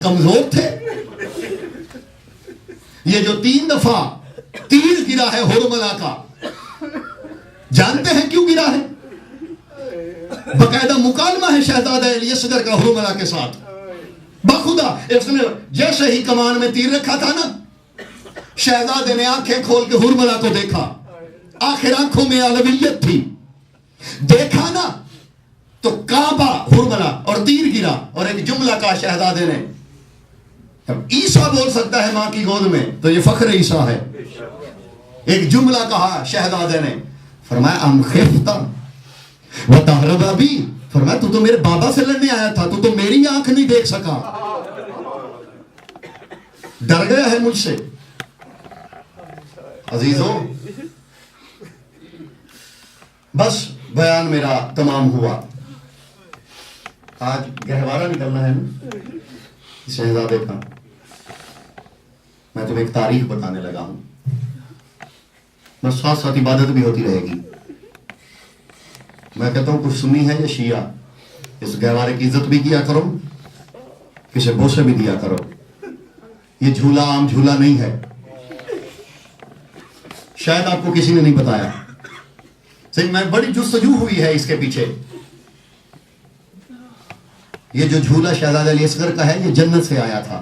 कमजोर थे। ये जो 3 दफा तीर गिरा है हुरमला का, जानते हैं क्यों गिरा है? बकायदा मुकालमा है शहजादा अली असगर का हुरमला के साथ। बखुदा इसने जैसे ही कमान में तीर रखा था ना, शहजादे ने आंखें खोल के हुरमला को देखा। आखिर आंखों में अलवियत थी। देखा ना तो कांपा हुरमला और तीर गिरा। और एक जुमला कहा शहजादे ने, अब ईसा बोल सकता है मां की गोद में तो ये फख्र ईसा है। एक जुमला कहा शहजादे ने, फरमाया अम खिफ्ता व तहरबा भी, फरमाया तू तो मेरे बाबा से लड़ने आया था, तू तो मेरी आंख नहीं देख सका, डर गया है मुझसे। अजीजों, बस बयान मेरा तमाम हुआ। आज गहवारा निकलना है ना शहजादे का। मैं तुम्हें एक तारीख बताने लगा हूं, बस साथ साथ इबादत भी होती रहेगी। मैं कहता हूं कुछ सुन्नी है या शिया, इस गहवारे की इज्जत भी किया करो, किसे बोसे भी दिया करो। ये झूला आम झूला नहीं है, शायद आपको किसी ने नहीं बताया। सही मैं बड़ी जुस्तजू हुई है इसके पीछे। ये जो झूला शहजादा अली असगर का है, ये जन्नत से आया था।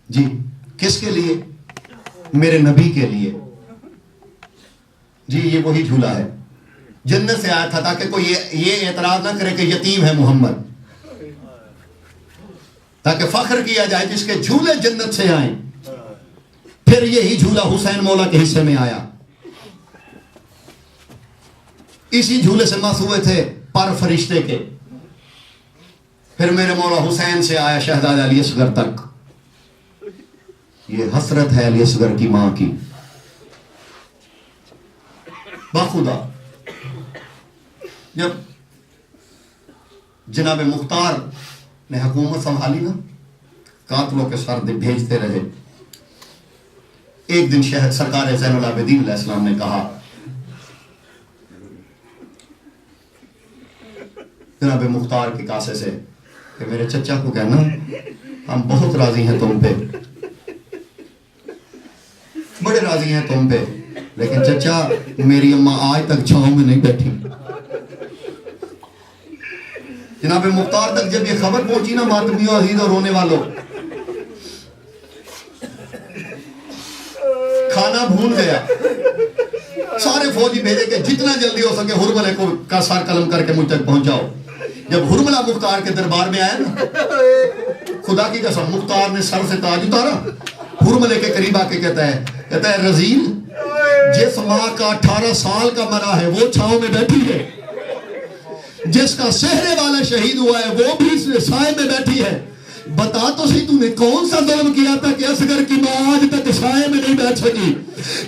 जी, किसके लिए? मेरे नबी के लिए। जी, ये वही झूला है, जन्नत से आया था, ताकि कोई ये एतराज ना करे कि यतीम है मोहम्मद, ताकि फख्र किया जाए जिसके झूले जन्नत से आए। फिर यही झूला हुसैन मौला के हिस्से में आया। इसी झूले से मस हुए थे पर फरिश्ते के। फिर मेरे मौला हुसैन से आया शहजादा अली असगर तक। ये हसरत है अली असगर की मां की। बाखुदा जब जनाब मुख्तार ने हुकूमत संभाली ना, कातलों के सर भेजते रहे। एक दिन शहर सरकार ज़ैनुल आबिदीन अलैहिस्सलाम ने कहा, जनाब मुख्तार के कासे से, कि मेरे चचा को कहना हम बहुत राजी हैं तुम पे, बड़े राजी हैं तुम पे, लेकिन चचा मेरी अम्मा आज तक छांव में नहीं बैठी। जनाब मुख्तार तक जब ये खबर पहुंची ना मातमियों अजीज और रोने वालों, खाना भूल गया। सारे फौजी भेजे कि जितना जल्दी हो सके हुरमले को का सर कलम करके मुझ तक पहुंचाओ। जब हुरमला मुख्तार के दरबार में आया ना, खुदा की कसम मुख्तार ने सर से ताज उतारा, हुरमले के करीब आके कहता है रजील, जिस माँ का 18 साल का मरा है वो छांव में बैठी है, जिसका सेहरे वाला शहीद हुआ है वो भी साए में बैठी है। बता तो सही तूने कौन सा जुल्म किया था कि असगर की मां आज तक साए में नहीं बैठ सकी।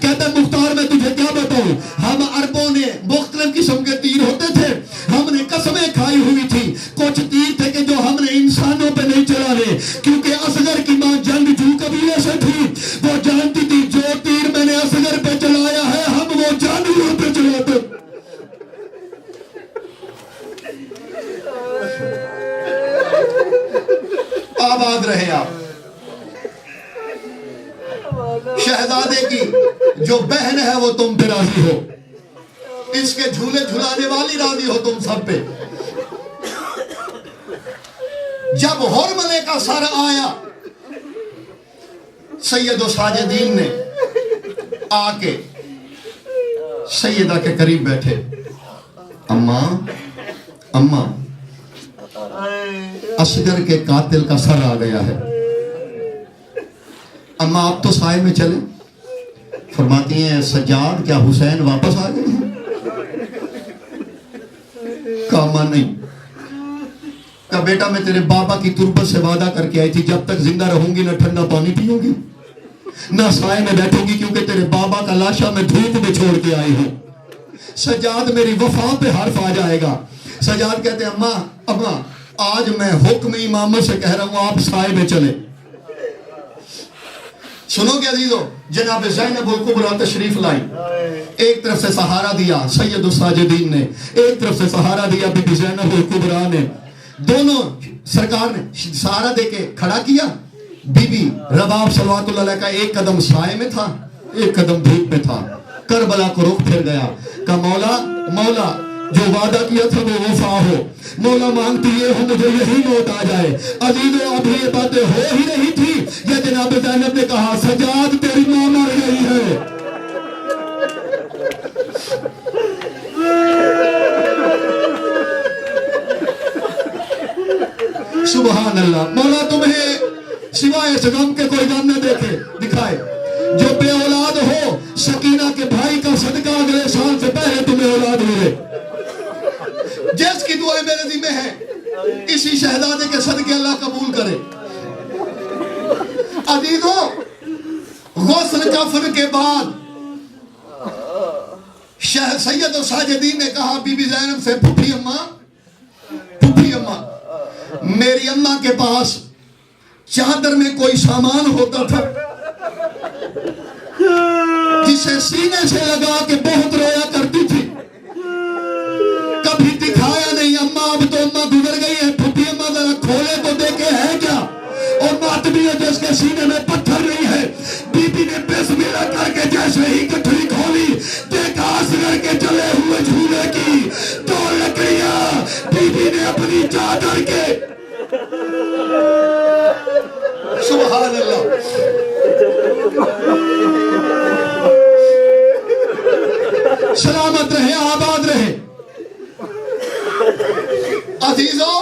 कहता मुख्तार मैं तुझे क्या बताऊं, हम अरबों ने मुख्तलिफ किस्म के तीर होते थे, हमने कसमें खाई हुई थी। कुछ तीर थे कि जो हमने इंसानों पे नहीं चलाने, क्योंकि असगर की मां जंगजू कबीले से थी। वो जानती थी जो तीर मैंने असगर पे चलाया है हम वो जानवरों पे चलाते। आबाद रहे आप। शहजादे की जो बहन है वो तुम पे राजी हो, इसके झूले झुलाने वाली राजी हो तुम सब पे। जब हुरमले का सर आया, सैयद साजिदीन ने आके सैयदा के करीब बैठे। अम्मा अम्मा, असगर के कातिल का सर आ गया है, अम्मा आप तो साए में चले। फरमाती हैं सज्जाद क्या हुसैन वापस आ गए हैं? कामा नहीं। का बेटा मैं तेरे बाबा की तुरबत से वादा करके आई थी, जब तक जिंदा रहूंगी ना ठंडा पानी पीऊंगी ना साए में बैठूंगी, क्योंकि तेरे बाबा का लाशा मैं धूप में छोड़ के आई हूं। सज्जाद मेरी वफा पे हर्फ आ जाएगा। सज्जाद कहते हैं अम्मा अम्मा आज मैं हुक्म इमामत से कह रहा हूं आप साए में चले। सुनोगे अजीजों, जनाब ज़ैनब अल कुबरा तशरीफ लाई। एक तरफ से सहारा दिया सैयद साजिदीन ने, एक तरफ से सहारा दिया बीबी ज़ैनब कुबरा ने। दोनों सरकार ने सहारा देके खड़ा किया। बीबी रबाब सल्लल्लाहु अलैहि का एक कदम साए में था, एक कदम धूप में था। करबला को रुख फिर गया, कहा मौला मौला जो वादा किया था वो वफा हो। मौला मांगती ये हो मुझे यही मौत आ जाए। अजीजों अभी ये बातें हो ही रही थी, ये जनाब ज़ैनब ने कहा सजाद तेरी मां मर गई है। सुभान अल्लाह। मौला तुम्हें सिवाय इस गम के कोई गम न देखे दिखाए। जो बे औलाद हो, सकीना के भाई का सदका अगले साल से पहले तुम्हें औलाद मिले। जिसकी दुआएं मेरे ज़िम्मे है, इसी शहजादे के सदके अल्लाह कबूल करे। अजीजों, गुस्ल कफन के बाद सैयद और साजिदीन ने कहा बीबी ज़ैनब से, फूफी अम्मा, फूफी अम्मा, मेरी अम्मा के पास चादर में कोई सामान होता था जिसे सीने से लगा के बहुत रोया करती थी, कभी दिखाया नहीं। अम्मा अब तो अम्मा गुजर गई है, फूफी अम्मा जरा खोले तो देखे है क्या। और मातमी है जिसके सीने में पत्थर नहीं है। बीबी ने बिस्मिल्लाह करके जैसे ही गठरी खोली, देखा असगर के जले हुए झूले की दो लकड़ियां बीबी ने अपनी चादर के। सुभान अल्लाह। सलामत रहे, आबाद रहे। अजीजों,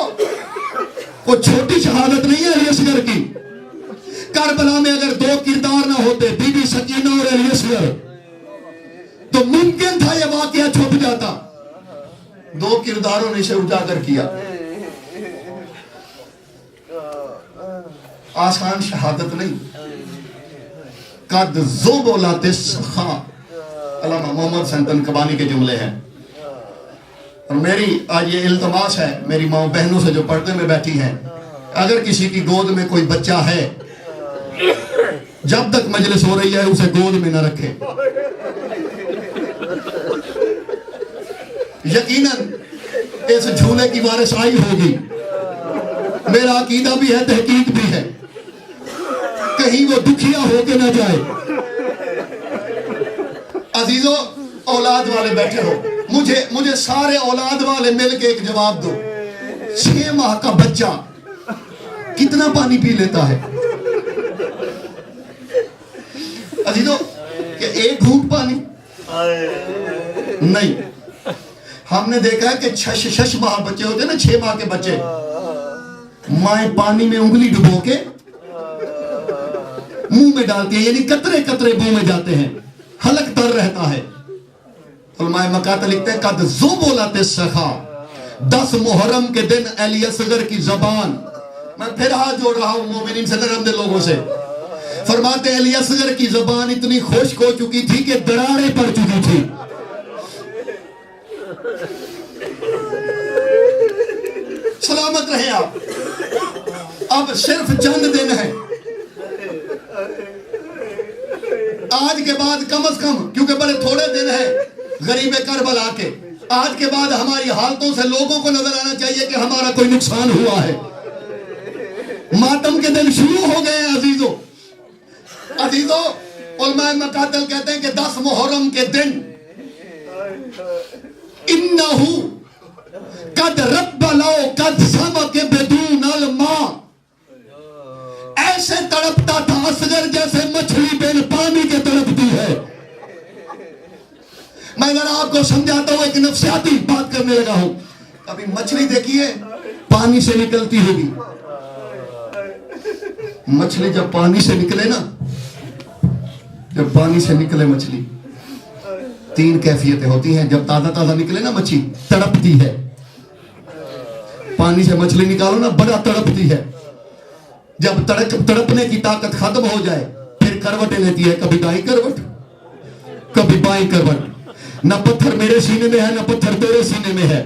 कोई छोटी शहादत नहीं है अली असगर की। करबला में अगर दो किरदार ना होते, बीबी सकीना और अली असगर, तो मुमकिन था यह वाकया छुप जाता। दो किरदारों ने इसे उजागर किया। आसान शहादत नहीं। कद ज़ुबुलात सखा, अल्लामा मोहम्मद संतन कबानी के जुमले हैं। और मेरी आज ये इल्तमास है मेरी माँ बहनों से जो पर्दे में बैठी हैं, अगर किसी की गोद में कोई बच्चा है, जब तक मजलिस हो रही है उसे गोद में न रखे। यकीनन इस झूले की वारिस आई होगी। मेरा अकीदा भी है, तहकीक भी है, कहीं वो दुखिया होके ना जाए। अजीजों, औलाद वाले बैठे हो, मुझे सारे औलाद वाले मिलके एक जवाब दो। 6 माह का बच्चा कितना पानी पी लेता है? अजीजों, क्या एक घूंट पानी? नहीं। हमने देखा है कि 6 माह बच्चे होते हैं ना, 6 माह के बच्चे, माए पानी में उंगली डुबो के मुंह में डालती है, यानी कतरे कतरे मुंह में जाते हैं, हलक तर रहता है। उलमाए मकात लिखते हैं कद ज़ुबुलात सखा, 10 मुहर्रम के दिन अली असगर की जबान, मैं फिर हाथ जोड़ रहा हूं मोमिनीन से, नरम दिल लोगों से, फरमाते अली असगर की जबान इतनी खुश्क हो चुकी थी कि दरारें पड़ चुकी थी। सलामत रहे आप। अब सिर्फ चंद दिन है, आज के बाद कम से कम, क्योंकि बड़े थोड़े दिन है गरीब करबला के, आज के बाद हमारी हालतों से लोगों को नजर आना चाहिए कि हमारा कोई नुकसान हुआ है। मातम के दिन शुरू हो गए हैं अजीजों। अजीजों, उलमाए मकातल कहते हैं कि 10 मुहर्रम के दिन इन्नहु कद रब्बलो कद समके बेदूनल मां, ऐसे तड़पता था असगर जैसे मछली बिन पानी के तड़पती है। मैं जरा आपको समझाता हूं, एक नफ्सियाती बात करने लगा हूं। अभी मछली देखिए पानी से निकलती होगी, मछली जब पानी से निकले ना, जब पानी से निकले मछली, 3 कैफियतें होती हैं। जब ताजा ताजा निकले ना मछली, तड़पती है। पानी से मछली निकालो ना, बड़ा तड़पती है। जब तड़पने की ताकत खत्म हो जाए, फिर करवटें लेती है, कभी दाईं करवट, कभी बाईं करवट। न पत्थर मेरे सीने में है, न पत्थर तेरे सीने में है।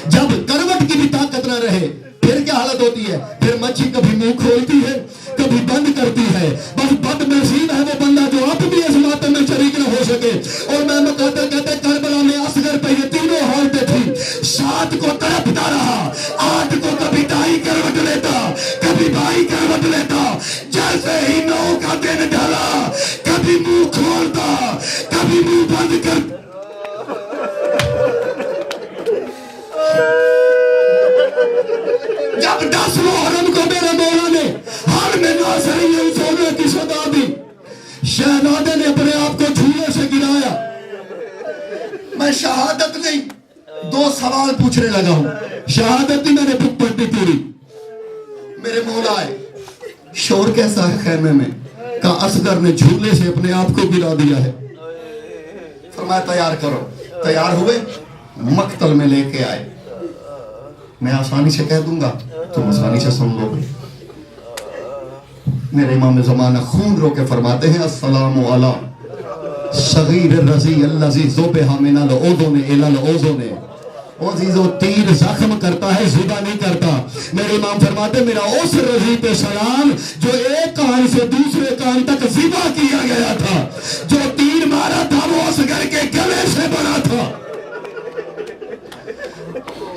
जब करवट की भी ताकत ना रहे, फिर क्या हालत होती है? फिर मच्छी कभी मुंह खोलती है, कभी बंद करती है। बस बदनसीब है वो बंदा जो अब भी इस मातम में शरीक न हो सके। और जब 10 मुहर्रम को मेरे मौला ने हर में नासरीन सोने की सदा दी, शहजादे ने अपने आप को झूले से गिराया। मैं शहादत नहीं, 2 सवाल पूछने लगा हूं। शहादत ही मैंने बुक पढ़ दी पूरी। मेरे मौला आए, शोर कैसा है खैमे में? कहा असगर ने झूले से अपने आप को गिरा दिया है। फरमाया तैयार करो। तैयार हुए, मक्तल में लेके आए। मैं आसानी से कह दूंगा, तुम आसानी से सुन लोगे। मेरे इमाम ज़माना खून रो के फरमाते हैं, अस्सलामु अला सगीर रज़ी अल्लज़ी ज़ुबिहा मिनल उज़ुन इलल उज़ुन। ओ अज़ीज़ो, तीर जख्म करता है, जुदा नहीं करता। मेरे इमाम फरमाते, मेरा उस रज़ी पे सलाम जो एक कान से दूसरे कान तक ज़िबा किया गया था। जो तीर मारा था वो असगर के गले से बना था।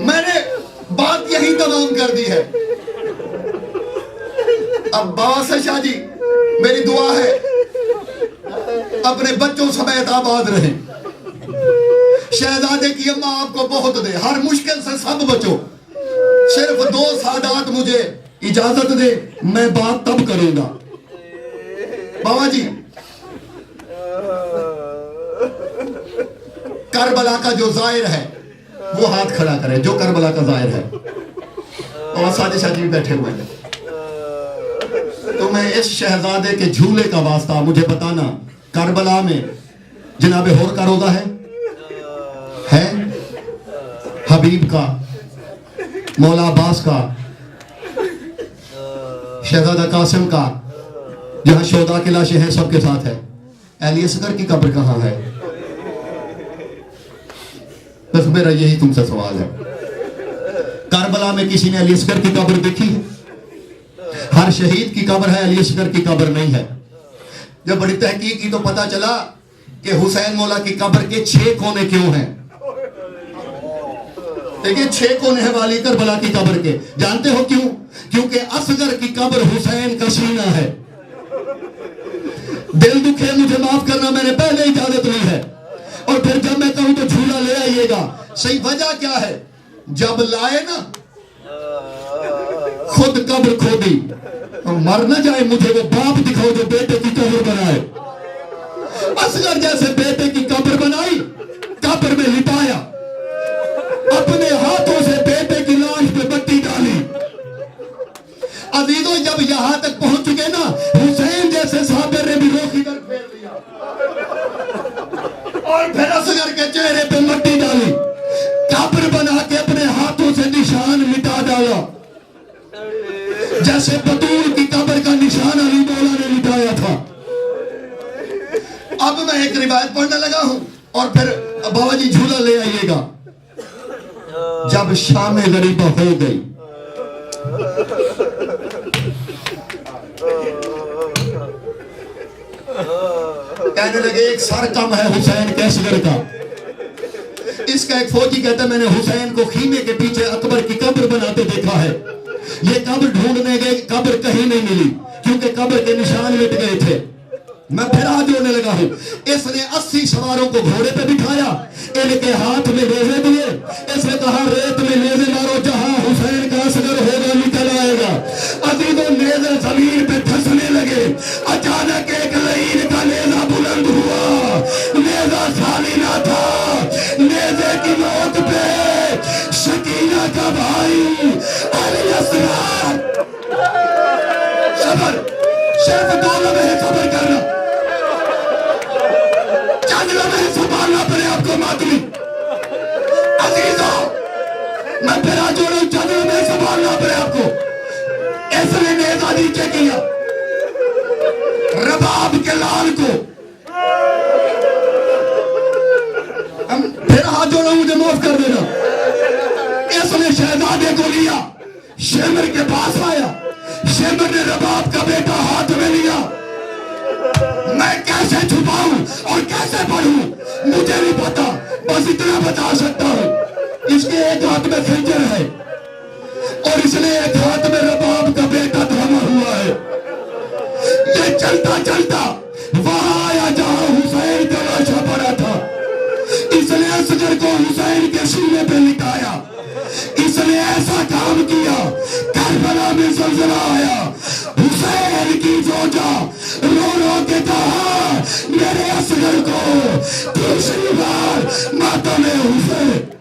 मैंने बात यही तमाम कर दी है। अब्बास शाह जी, मेरी दुआ है अपने बच्चों समेत आबाद रहे। शहजादे की अम्मा आपको बहुत दे, हर मुश्किल से सब बचो। सिर्फ 2 सादात मुझे इजाजत दे, मैं बात तब करूंगा। बाबा जी, करबला का जो जाहिर है वो हाथ खड़ा करे, जो करबला का जाहिर है। और साजिद शाह जी बैठे हुए हैं। तो मैं इस शहजादे के झूले का वास्ता मुझे बताना, करबला में जनाबे होर का रोजा है हबीब का, मौला अब्बास का, शहजादा कासिम का, जहां शोदा की लाशें हैं सबके साथ है। अली असगर की कब्र कहां है? बस मेरा यही तुमसे सवाल है। करबला में किसी ने अली असगर की कब्र देखी है? हर शहीद की कब्र है, अली असगर की कब्र नहीं है। जब बड़ी तहकीक की तो पता चला कि हुसैन मौला की कब्र के 6 कोने क्यों हैं। देखिए, 6 कोने हैं वाली करबला की कब्र के। जानते हो क्यों? क्योंकि असगर की कब्र हुसैन का सीना है। दिल दुखे, मुझे माफ करना, मैंने पहले इजाजत ली है। और फिर जब मैं कहूं तो झूला ले आइएगा। सही वजह क्या है? जब लाए ना, खुद कब्र खोदी, मर न जाए मुझे वो बाप दिखाओ जो बेटे की कब्र बनाए। असगर जैसे बेटे की कब्र बनाई, कब्र में लिटाया, अपने हाथों से बेटे की लाश पे मट्टी डाली। अजीजों, जब यहां तक पहुंच चुके ना, हुसैन जैसे साबिर ने भी रोक इधर फेर लिया और फिर असगर के चेहरे पे मट्टी डाली, कब्र बना के अपने हाथों से निशान मिटा डाला, जैसे बतूल की कब्र का निशान अली मौला ने मिटाया था। अब मैं एक रिवायत पढ़ने लगा हूं और फिर बाबा जी झूला ले आइएगा। जब शाम गरीबा हो गई, कहने लगे एक सर कम है हुसैन के असगर का। इसका एक फौजी कहता है, मैंने हुसैन को खीमे के पीछे अकबर की कब्र बनाते देखा है। ये कब्र ढूंढने गए, कब्र कहीं नहीं मिली क्योंकि कब्र के निशान मिट गए थे। मैं फिर हाथ जोड़ने लगा हूं। इसने 80 सवारों को घोड़े पे बिठाया, इनके हाथ में नेज़े दिए। इसने कहा रेत में नेज़े मारो, जहां हुसैन का असगर होगा निकल आएगा। अजीजों, नेज़े जमीन पे धंसने लगे। अचानक एक लईन का नेज़ा बुलंद हुआ। नेज़ा सालिना था। नेज़े की नोक पे शकीना का भाई अली असगर। सबर, सिर्फ 2 लम्हे सबर करना, चंद लम्हे संभालना अपने आप को मातमी। अजीजों, मैं फिर आज जोड़ू, चंद लम्हे संभालना अपने आप को। इसने नेज़ा नीचे किया, रबाब के लाल को। फिर हाथ जोड़ा, मुझे माफ कर देना। इसने शहजादे को लिया, शेमर के पास आया। शेमर ने रबाब का बेटा हाथ में लिया। मैं कैसे छुपाऊं और कैसे पढ़ूं मुझे नहीं पता, बस इतना बता सकता हूं, इसके एक हाथ में खंजर है और इसने एक हाथ में रबाब का बेटा थामा हुआ है। ये चलता चलता वहां आया जहां हुसैन का लाशा पड़ा था। इसने असगर को हुसैन के सीने पे लिटाया। इसने ने ऐसा काम किया, करबला में ज़लज़ला आया, हुसैन की जोजा रो रो के कहा मेरे असगर को तीसरी बार माता में हुसैन